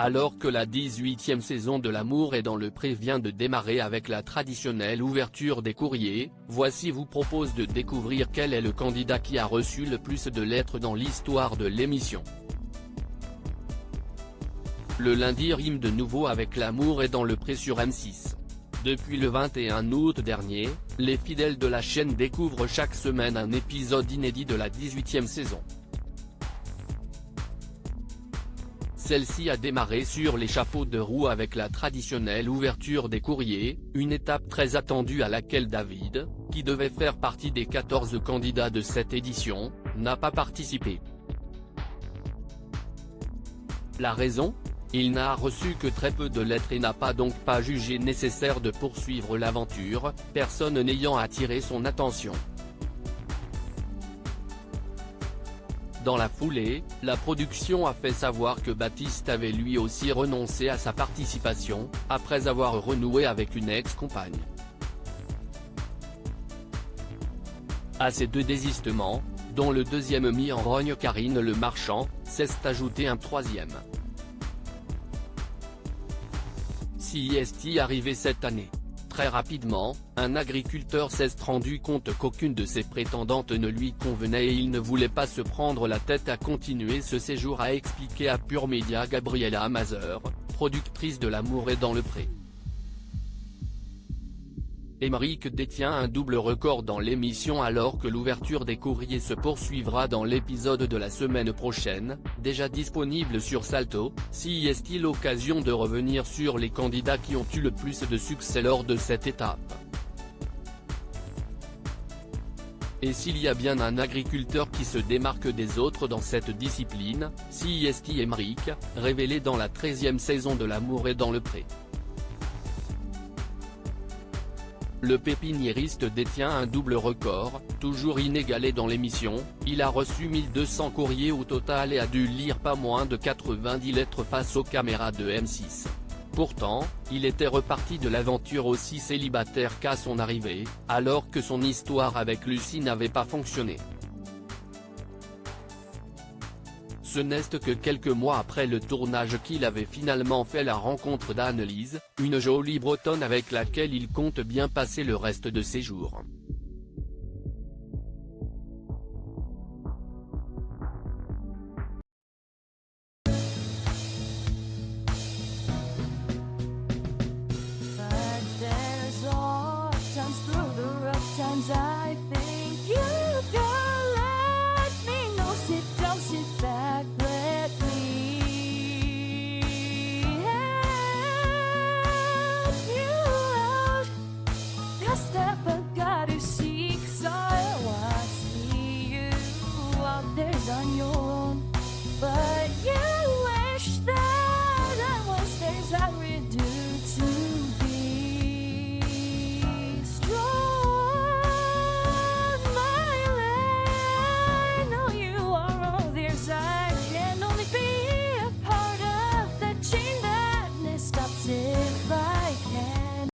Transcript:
Alors que la 18e saison de L'amour est dans le pré vient de démarrer avec la traditionnelle ouverture des courriers, Voici vous propose de découvrir quel est le candidat qui a reçu le plus de lettres dans l'histoire de l'émission. Le lundi rime de nouveau avec L'amour est dans le pré sur M6. Depuis le 21 août dernier, les fidèles de la chaîne découvrent chaque semaine un épisode inédit de la 18e saison. Celle-ci a démarré sur les chapeaux de roue avec la traditionnelle ouverture des courriers, une étape très attendue à laquelle David, qui devait faire partie des 14 candidats de cette édition, n'a pas participé. La raison ? Il n'a reçu que très peu de lettres et n'a donc pas jugé nécessaire de poursuivre l'aventure, personne n'ayant attiré son attention. Dans la foulée, la production a fait savoir que Baptiste avait lui aussi renoncé à sa participation, après avoir renoué avec une ex-compagne. À ces deux désistements, dont le deuxième mis en rogne Karine Le Marchand, s'est ajouté un troisième. CIST arrivé cette année. Très rapidement, un agriculteur s'est rendu compte qu'aucune de ses prétendantes ne lui convenait et il ne voulait pas se prendre la tête à continuer ce séjour, a expliqué à Pure Média Gabriella Mazur, productrice de L'amour est dans le pré. Émeric détient un double record dans l'émission alors que l'ouverture des courriers se poursuivra dans l'épisode de la semaine prochaine, déjà disponible sur Salto. CIST l'occasion de revenir sur les candidats qui ont eu le plus de succès lors de cette étape. Et s'il y a bien un agriculteur qui se démarque des autres dans cette discipline, CIST Émeric, révélé dans la 13e saison de L'amour est dans le pré. Le pépiniériste détient un double record, toujours inégalé dans l'émission, il a reçu 1200 courriers au total et a dû lire pas moins de 90 lettres face aux caméras de M6. Pourtant, il était reparti de l'aventure aussi célibataire qu'à son arrivée, alors que son histoire avec Lucie n'avait pas fonctionné. Ce n'est que quelques mois après le tournage qu'il avait finalement fait la rencontre d'Annelise, une jolie bretonne avec laquelle il compte bien passer le reste de ses jours. But there's all times through the rough times I think